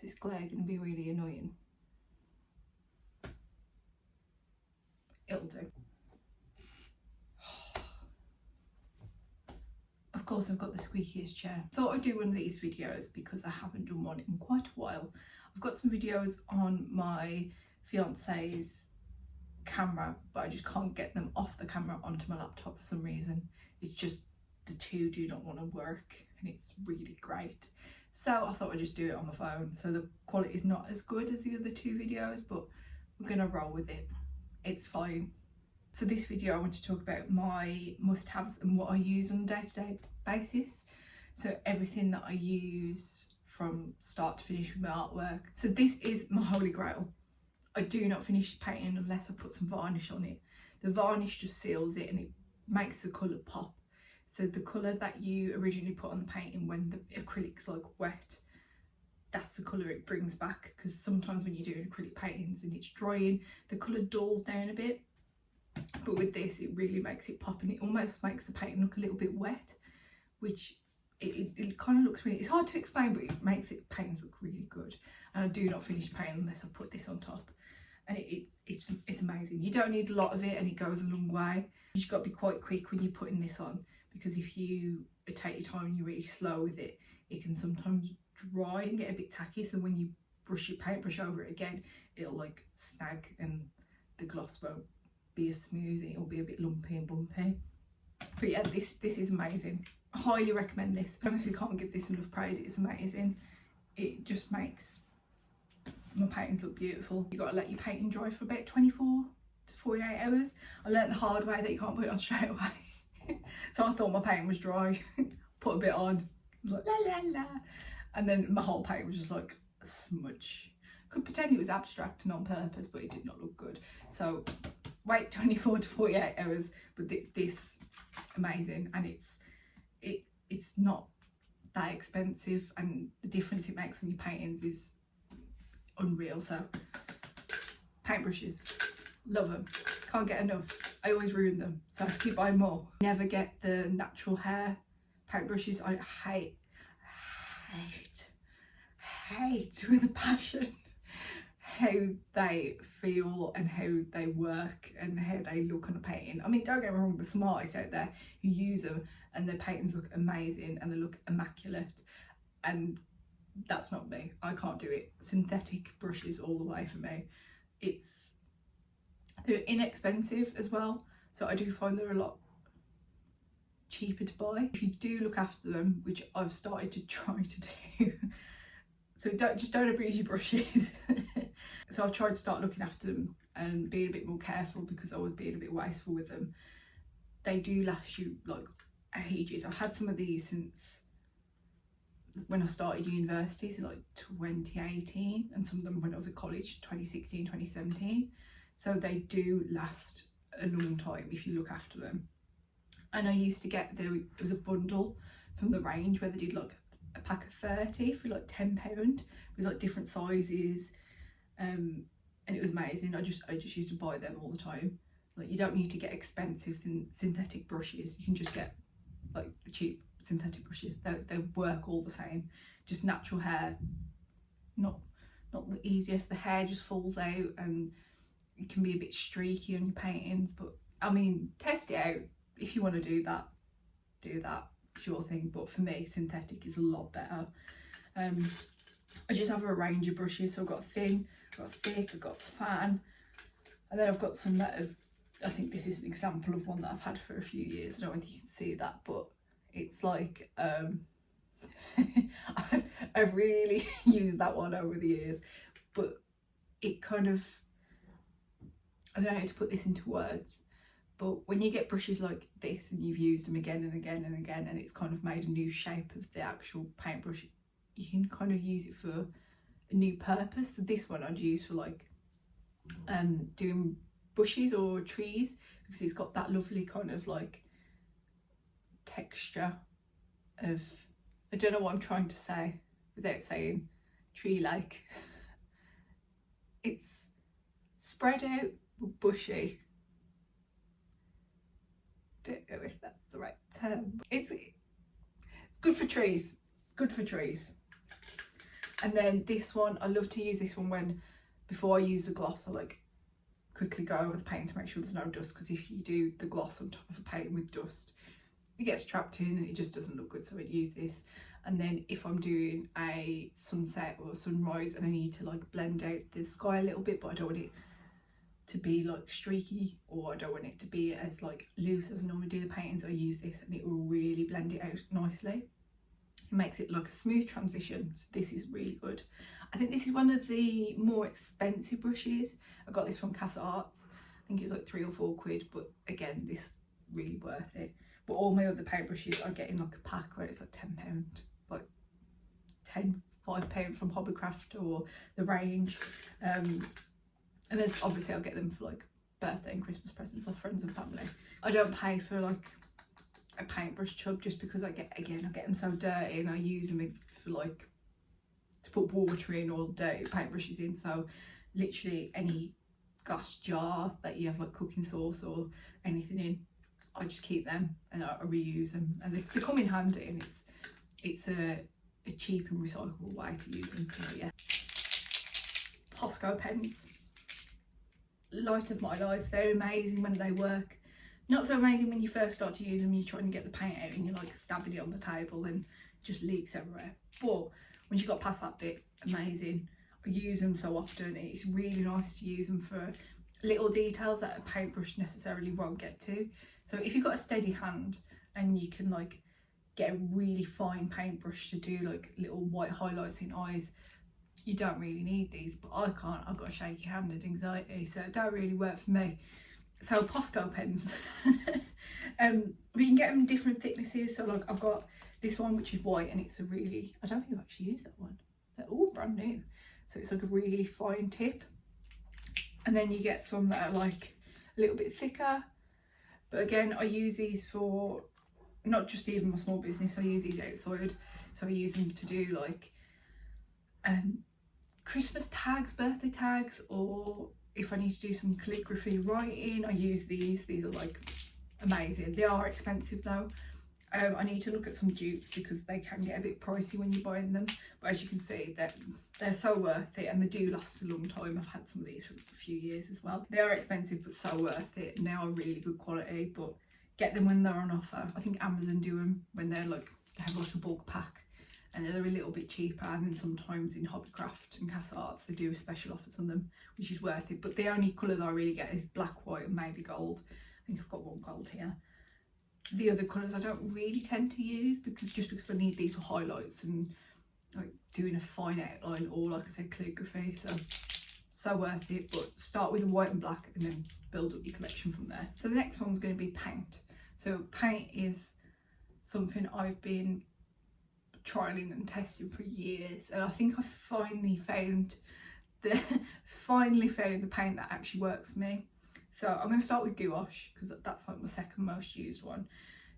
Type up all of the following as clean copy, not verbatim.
this glare going to be really annoying? It'll do. Of course, I've got the squeakiest chair. Thought I'd do one of these videos because I haven't done one in quite a while. I've got some videos on my fiance's camera, but I just can't get them off the camera onto my laptop for some reason. It's just the two do not want to work, and it's really great. So I thought I'd just do it on my phone. So the quality is not as good as the other two videos, but we're gonna roll with it. It's fine. So this video I want to talk about my must-haves and what I use on a day-to-day basis. So everything that I use from start to finish with my artwork. So this is my holy grail. I do not finish painting unless I put some varnish on it. The varnish just seals it and it makes the colour pop. So the colour that you originally put on the painting when the acrylic's like wet, that's the colour it brings back, because sometimes when you're doing acrylic paintings and it's drying, the colour dulls down a bit. But with this, it really makes it pop, and it almost makes the painting look a little bit wet, which it kind of looks really, it's hard to explain, but it makes it paintings look really good. And I do not finish painting unless I put this on top, and it's amazing. You don't need a lot of it, and it goes a long way. You just got to be quite quick when you're putting this on, because if you take your time and you're really slow with it, it can sometimes dry and get a bit tacky. So when you brush your paintbrush over it again, it'll like snag and the gloss won't be as smooth. It'll be a bit lumpy and bumpy. But yeah, this is amazing. I highly recommend this. I honestly can't give this enough praise. It's amazing. It just makes my paintings look beautiful. You've got to let your painting dry for about 24 to 48 hours. I learned the hard way that you can't put it on straight away. So I thought my painting was dry, put a bit on, I was like la la la, and then my whole painting was just like a smudge. Could pretend it was abstract and on purpose, but it did not look good. So wait 24 to 48 hours, but this amazing, and it's not that expensive, and the difference it makes on your paintings is unreal. So paintbrushes, love them, can't get enough. I always ruin them, so I keep buying more. Never get the natural hair paintbrushes. I hate with a passion how they feel and how they work and how they look on a painting. I mean, don't get me wrong, the smartest out there who use them and their paintings look amazing and they look immaculate, and that's not me. I can't do it. Synthetic brushes all the way for me. They're inexpensive as well, so I do find they're a lot cheaper to buy if you do look after them, which I've started to try to do. So don't abuse your brushes. So I've tried to start looking after them and being a bit more careful, because I was being a bit wasteful with them. They do last you like ages. I've had some of these since when I started university, so like 2018, and some of them when I was at college, 2016, 2017. So they do last a long time if you look after them. And I used to get, there was a bundle from the range where they did like a pack of 30 for like £10. It was like different sizes, and it was amazing. I just used to buy them all the time. Like, you don't need to get expensive synthetic brushes. You can just get like the cheap synthetic brushes. They work all the same. Just natural hair, not the easiest. The hair just falls out and it can be a bit streaky on your paintings. But I mean, test it out. If you want to do that, it's your thing. But for me, synthetic is a lot better. I just have a range of brushes. So I've got thin, I've got thick, I've got fan, and then I've got some that have, I think this is an example of one that I've had for a few years. I don't know if you can see that, but it's like I've really used that one over the years, but it kind of, I don't know how to put this into words, but when you get brushes like this and you've used them again and again and again, and it's kind of made a new shape of the actual paintbrush, you can kind of use it for a new purpose. So this one I'd use for like doing bushes or trees, because it's got that lovely kind of like texture of, I don't know what I'm trying to say without saying tree like. It's spread out but bushy. Don't know if that's the right term. It's good for trees. Good for trees. And then this one, I love to use this one when, before I use the gloss, I like quickly go over the paint to make sure there's no dust, because if you do the gloss on top of a paint with dust, it gets trapped in and it just doesn't look good. So I'd use this. And then if I'm doing a sunset or a sunrise and I need to like blend out the sky a little bit, but I don't want it to be like streaky, or I don't want it to be as like loose as I normally do the paintings, I use this and it will really blend it out nicely. It makes it like a smooth transition, so this is really good. I think this is one of the more expensive brushes. I got this from Casa Arts. I think it was like £3 or £4, but again, this really worth it. But all my other paintbrushes I get in like a pack where it's like £10, like £5 from Hobbycraft or the range. And then obviously I'll get them for like birthday and Christmas presents off friends and family. I don't pay for like a paintbrush tub just because I get them so dirty and I use them for like to put water in or dirty paintbrushes in. So literally any glass jar that you have like cooking sauce or anything in, I just keep them and I reuse them, and they come in handy, and it's a cheap and recyclable way to use them. So yeah, Posco pens, light of my life. They're amazing when they work. Not so amazing when you first start to use them. You're trying to get the paint out and you're like stabbing it on the table and it just leaks everywhere. But once you got past that bit, amazing. I use them so often. It's really nice to use them for little details that a paintbrush necessarily won't get to. So if you've got a steady hand and you can like get a really fine paintbrush to do like little white highlights in eyes, you don't really need these. But I can't, I've got a shaky hand and anxiety, so it don't really work for me. So Posco pens, we can get them different thicknesses. So like I've got this one which is white and it's a really, I don't think I've actually used that one. They're all brand new. So it's like a really fine tip. And then you get some that are like a little bit thicker. But again, I use these for not just even my small business, I use these outside. So I use them to do like Christmas tags, birthday tags, or if I need to do some calligraphy writing, I use these. These are like amazing. They are expensive though. I need to look at some dupes because they can get a bit pricey when you're buying them. But as you can see, they're so worth it, and they do last a long time. I've had some of these for a few years as well. They are expensive but so worth it, and they are really good quality. But get them when they're on offer. I think Amazon do them when they're like, they have like a bulk pack, and they're a little bit cheaper. And then sometimes in Hobbycraft and Casa Arts they do special offers on them, which is worth it. But the only colours I really get is black, white and maybe gold. I think I've got one gold here. The other colours I don't really tend to use because I need these for highlights and like doing a fine outline, or like I said, calligraphy. So worth it. But start with the white and black and then build up your collection from there. So the next one's going to be paint. So paint is something I've been trialing and testing for years, and I think I finally found the paint that actually works for me. So I'm going to start with gouache because that's like my second most used one.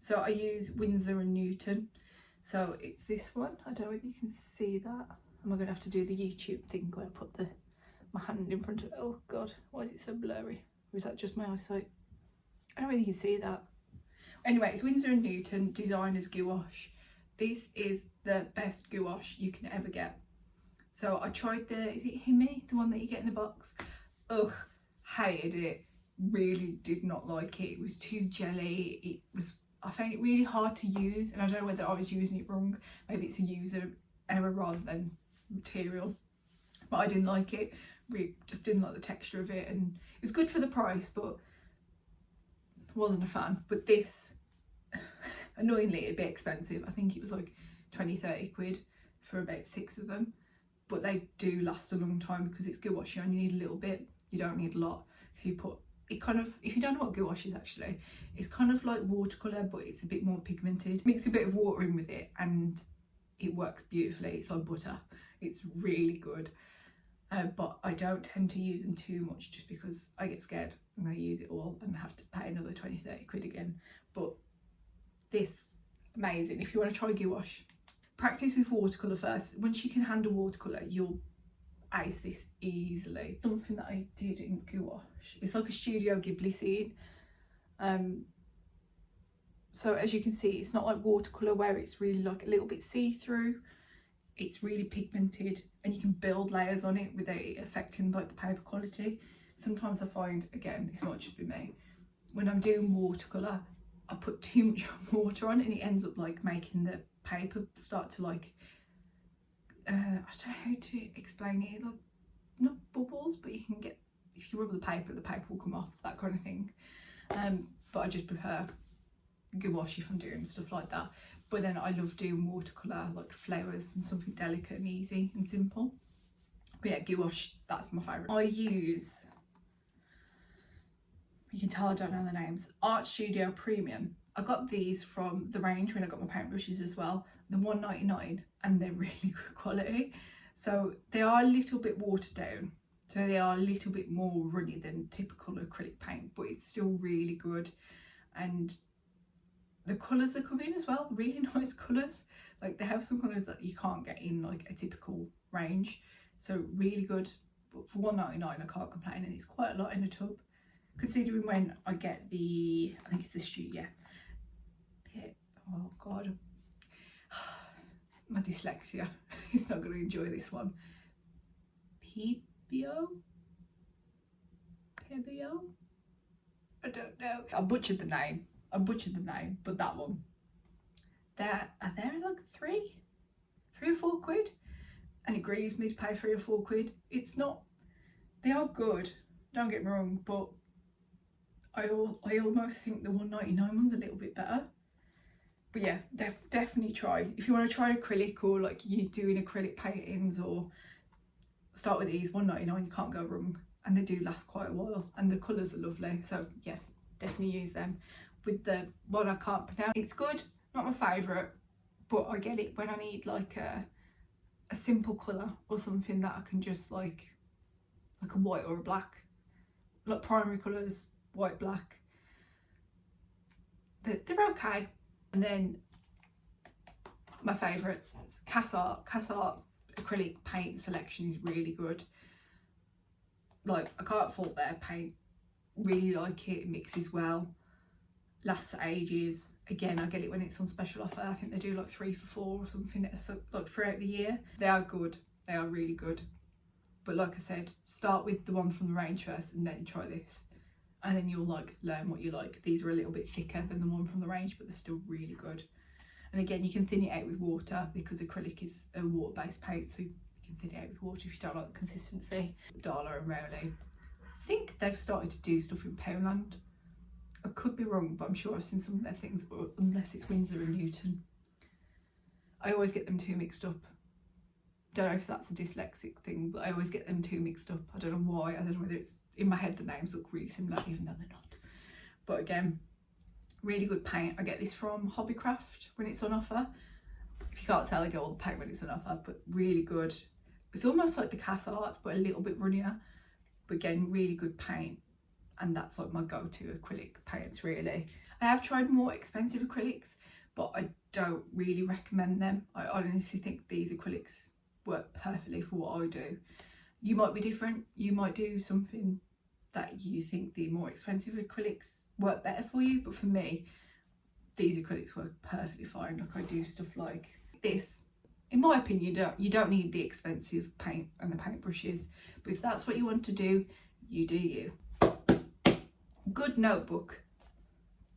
So I use Winsor & Newton. So it's this one. I don't know whether you can see that. Am I going to have to do the YouTube thing where I put my hand in front of it? Oh God, why is it so blurry? Or is that just my eyesight? I don't know whether you can see that. Anyway, it's Winsor & Newton Designer's Gouache. This is the best gouache you can ever get. So I tried is it Himi? The one that you get in a box? Ugh, hated it. Really did not like it. It was too jelly. I found it really hard to use, and I don't know whether I was using it wrong. Maybe it's a user error rather than material. But I didn't like it. Really just didn't like the texture of it, and it was good for the price, but wasn't a fan. But this, annoyingly, a bit expensive. I think it was like 20-30 quid for about 6 of them. But they do last a long time because it's gouache. You only need a little bit. You don't need a lot. So you put it kind of, if you don't know what gouache is actually, it's kind of like watercolour, but it's a bit more pigmented. Mix a bit of water in with it and it works beautifully. It's like butter. It's really good. But I don't tend to use them too much just because I get scared I'm going to use it all and have to pay another 20-30 quid again. But this, amazing. If you want to try gouache, practice with watercolour first. Once you can handle watercolour, you'll ace this easily. Something that I did in gouache, it's like a Studio Ghibli scene. So as you can see, it's not like watercolour where it's really like a little bit see-through. it's really pigmented and you can build layers on it without it affecting like the paper quality. Sometimes I find, again, this might just be me, when I'm doing watercolour, I put too much water on it and it ends up like making the paper start to like, I don't know how to explain it, like not bubbles, but you can get, if you rub the paper will come off, that kind of thing. But I just prefer gouache if I'm doing stuff like that. But then I love doing watercolour, like flowers and something delicate and easy and simple. But yeah, gouache, that's my favourite. I use, you can tell I don't know the names, Art Studio Premium. I got these from the range when I got my paintbrushes as well. They're $1.99 and they're really good quality. So they are a little bit watered down. So they are a little bit more runny than typical acrylic paint, but it's still really good. And the colours are coming as well, really nice colours. Like they have some colours that you can't get in like a typical range. So really good. But for $1.99 I can't complain, and it's quite a lot in a tub. Considering when I get the, I think it's the studio. Oh God. My dyslexia is not going to enjoy this one. Pebio? I don't know. I butchered the name, but that one. Are there like three or four quid? And it grieves me to pay 3 or 4 quid. It's not, they are good, don't get me wrong, but I almost think the $1.99 one's a little bit better. But yeah, definitely try. If you want to try acrylic, or like you doing acrylic paintings, or start with these, $1.99, you can't go wrong. And they do last quite a while, and the colours are lovely. So yes, definitely use them. With the one I can't pronounce, it's good, not my favourite, but I get it when I need like a simple colour or something that I can just like a white or a black, like primary colours, white, black. They're okay. And then my favourites, Cass Art's acrylic paint selection is really good. Like I can't fault their paint, really like it, it mixes well, lasts ages. Again, I get it when it's on special offer. I think they do like 3 for 4 or something, like throughout the year. They are good, they are really good. But like I said, start with the one from the range first and then try this, and then you'll like learn what you like. These are a little bit thicker than the one from the range, but they're still really good. And again, you can thin it out with water because acrylic is a water-based paint, so you can thin it out with water if you don't like the consistency. Darla and Rowley, I think they've started to do stuff in Poundland. I could be wrong, but I'm sure I've seen some of their things, unless it's Windsor and Newton. I always get them two mixed up. Don't know if that's a dyslexic thing, but I always get them two mixed up. I don't know why. I don't know whether it's in my head the names look really similar, even though they're not. But again, really good paint. I get this from Hobbycraft when it's on offer. If you can't tell, I get all the paint when it's on offer, but really good. It's almost like the Cass Arts, but a little bit runnier. But again, really good paint. And that's like my go-to acrylic paints, really. I have tried more expensive acrylics, but I don't really recommend them. I honestly think these acrylics work perfectly for what I do. You might be different. You might do something that you think the more expensive acrylics work better for you, but for me, these acrylics work perfectly fine. Like I do stuff like this. In my opinion, you don't need the expensive paint and the paintbrushes, but if that's what you want to do, you do you. Good notebook.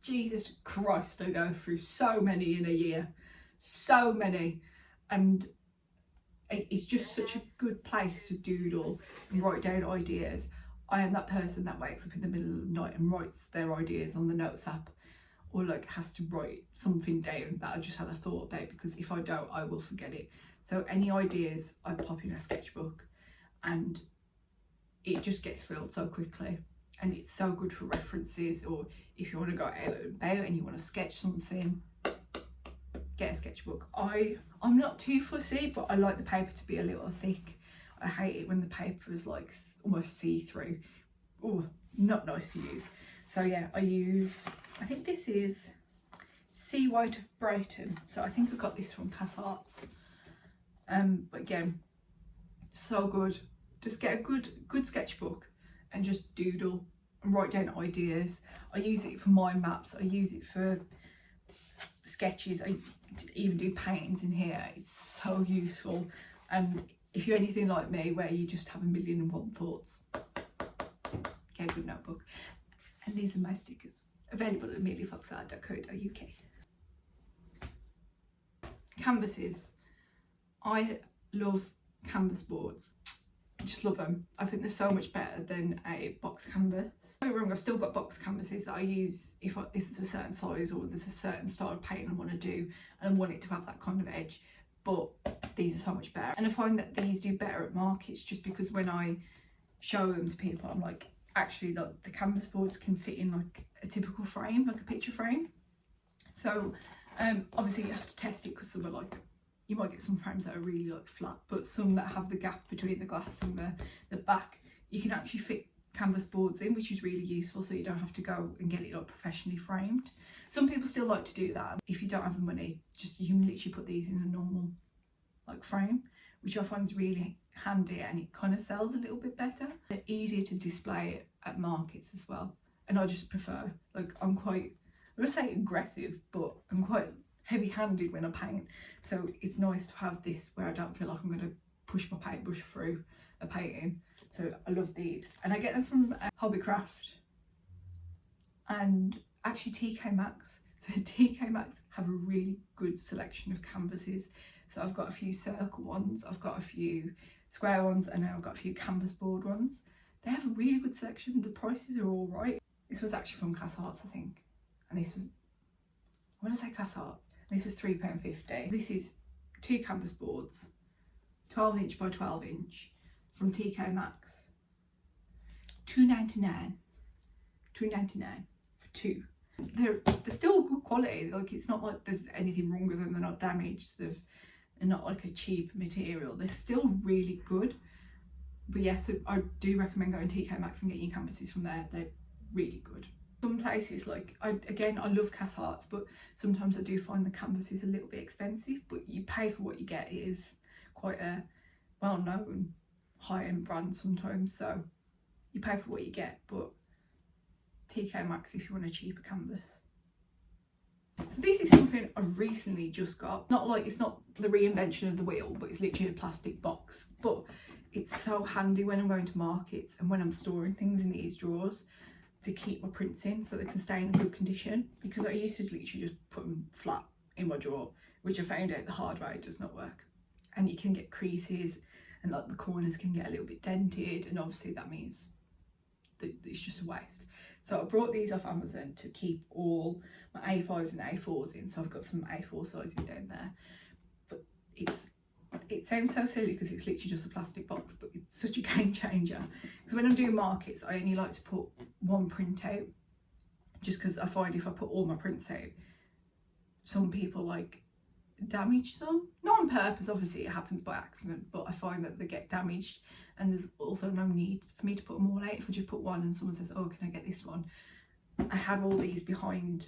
Jesus Christ, I go through so many in a year, so many, and it's just such a good place to doodle and write down ideas. I am that person that wakes up in the middle of the night and writes their ideas on the notes app, or like has to write something down that I just had a thought about, because if I don't, I will forget it. So any ideas I pop in a sketchbook, and it just gets filled so quickly. And it's so good for references, or if you want to go out and about and you want to sketch something, get a sketchbook. I'm not too fussy, but I like the paper to be a little thick. I hate it when the paper is like almost see-through. Oh, not nice to use. So yeah, I think this is Sea White of Brighton. So I think I got this from Cass Arts. But again, so good. Just get a good sketchbook and just doodle and write down ideas. I use it for mind maps. I use it for sketches. to even do paintings in here. It's so useful. And if you're anything like me, where you just have a million and one thoughts, get a good notebook. And these are my stickers, available at ameliafoxart.co.uk. Canvases. I love canvas boards. I just love them. I think they're so much better than a box canvas. Don't get me wrong, I've still got box canvases that I use if it's a certain size or there's a certain style of painting I want to do and I want it to have that kind of edge, but these are so much better. And I find that these do better at markets, just because when I show them to people, I'm like, actually the canvas boards can fit in like a typical frame, like a picture frame. So obviously you have to test it, because some are like, you might get some frames that are really like flat, but some that have the gap between the glass and the back, you can actually fit canvas boards in, which is really useful, so you don't have to go and get it like professionally framed. Some people still like to do that. If you don't have the money, just you can literally put these in a normal like frame, which I find is really handy, and it kind of sells a little bit better. They're easier to display at markets as well, and I just prefer, like, I'm quite, I would say aggressive, but I'm quite heavy-handed when I paint, so it's nice to have this where I don't feel like I'm going to push my paintbrush through a painting. So I love these, and I get them from Hobbycraft and actually TK Maxx. So TK Maxx have a really good selection of canvases. So I've got a few circle ones, I've got a few square ones, and now I've got a few canvas board ones. They have a really good selection. The prices are all right. This was actually from Cass Arts, I think, and this was, I want to say Cass Arts. This was £3.50. This is 2 canvas boards, 12 inch by 12 inch from TK Maxx. £2.99. £2.99 for 2. They're still good quality. Like, it's not like there's anything wrong with them. They're not damaged. They're not like a cheap material. They're still really good. But yeah, so I do recommend going to TK Maxx and getting your canvases from there. They're really good. Some places, like, I love Cass Arts, but sometimes I do find the canvases a little bit expensive, but you pay for what you get. It is quite a well-known high-end brand sometimes, so you pay for what you get. But TK Maxx if you want a cheaper canvas. So this is something I've recently just got. Not like, it's not the reinvention of the wheel, but it's literally a plastic box. But it's so handy when I'm going to markets and when I'm storing things in these drawers, to keep my prints in so they can stay in good condition, because I used to literally just put them flat in my drawer, which I found out the hard way does not work. And you can get creases, and like the corners can get a little bit dented, and obviously that means that it's just a waste. So I brought these off Amazon to keep all my A5s and A4s in, so I've got some A4 sizes down there. But it sounds so silly because it's literally just a plastic box, but it's such a game changer. Because when I'm doing markets, I only like to put one print out, just because I find if I put all my prints out, some people like damage some. Not on purpose, obviously it happens by accident, but I find that they get damaged, and there's also no need for me to put them all out. If I just put one and someone says, oh, can I get this one? I have all these behind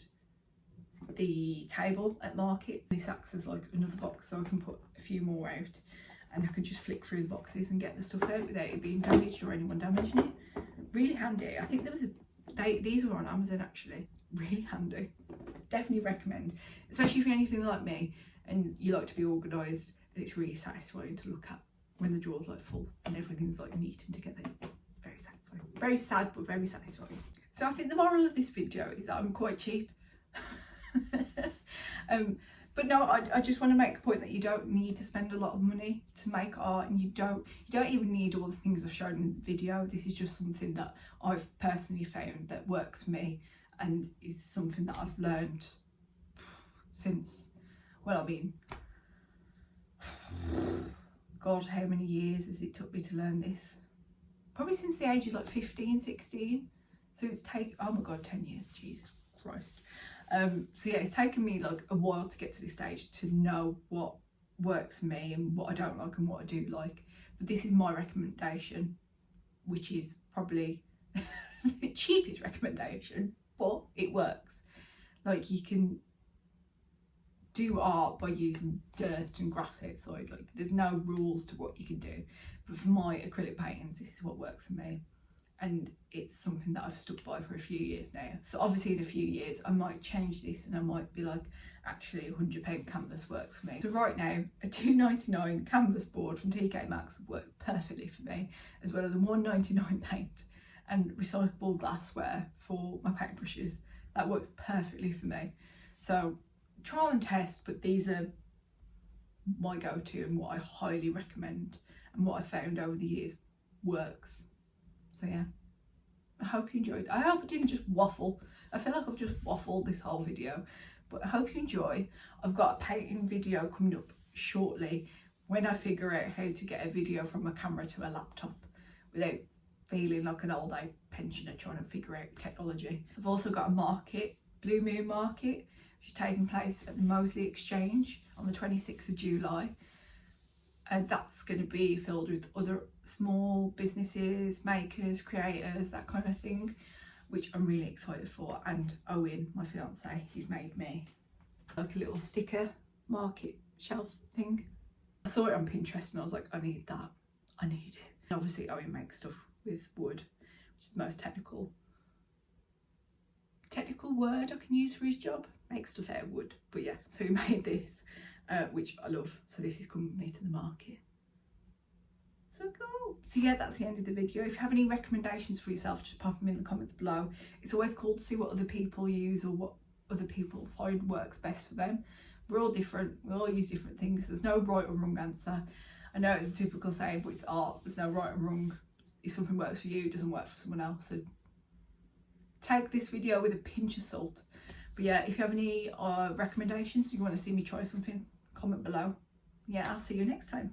the table at markets. This acts as like another box, so I can put a few more out, and I can just flick through the boxes and get the stuff out without it being damaged or anyone damaging it. Really handy. I think there was these were on Amazon actually. Really handy. Definitely recommend, especially if you're anything like me and you like to be organised, and it's really satisfying to look at when the drawer's like full and everything's like neat and together. It's very satisfying. Very sad, but very satisfying. So I think the moral of this video is that I'm quite cheap. But no, I just want to make a point that you don't need to spend a lot of money to make art, and you don't even need all the things I've shown in the video. This is just something that I've personally found that works for me, and is something that I've learned since, well, I mean, God, how many years has it took me to learn this? Probably since the age of like 15, 16. So it's taken, oh my God, 10 years, Jesus Christ. So yeah, it's taken me like a while to get to this stage to know what works for me and what I don't like and what I do like. But this is my recommendation, which is probably the cheapest recommendation, but it works. Like, you can do art by using dirt and grass outside. Like, there's no rules to what you can do. But for my acrylic paintings, this is what works for me. and it's something that I've stuck by for a few years now. So obviously in a few years I might change this and I might be like, actually £100 canvas works for me. So right now a £2.99 canvas board from TK Maxx works perfectly for me, as well as a £1.99 paint and recyclable glassware for my paintbrushes. That works perfectly for me. So trial and test, but these are my go-to and what I highly recommend and what I found over the years works. So yeah, I hope you enjoyed. I hope I didn't just waffle. I feel like I've just waffled this whole video, but I hope you enjoy. I've got a painting video coming up shortly when I figure out how to get a video from a camera to a laptop without feeling like an old age pensioner trying to figure out technology. I've also got a market, Blue Moon Market, which is taking place at the Moseley Exchange on the 26th of July. And that's going to be filled with other small businesses, makers, creators, that kind of thing, which I'm really excited for. And Owen, my fiance, he's made me like a little sticker market shelf thing. I saw it on Pinterest and I was like, I need that, I need it. And obviously Owen makes stuff with wood, which is the most technical word I can use for his job. Makes stuff out of wood. But yeah, so he made this, which I love. So this is coming with me to the market. So cool. So yeah, that's the end of the video. If you have any recommendations for yourself, just pop them in the comments below. It's always cool to see what other people use or what other people find works best for them. We're all different, we all use different things. There's no right or wrong answer. I know it's a typical saying, but it's art. There's no right or wrong. If something works for you, it doesn't work for someone else. So take this video with a pinch of salt. But yeah, if you have any recommendations, you want to see me try something, comment below. Yeah, I'll see you next time.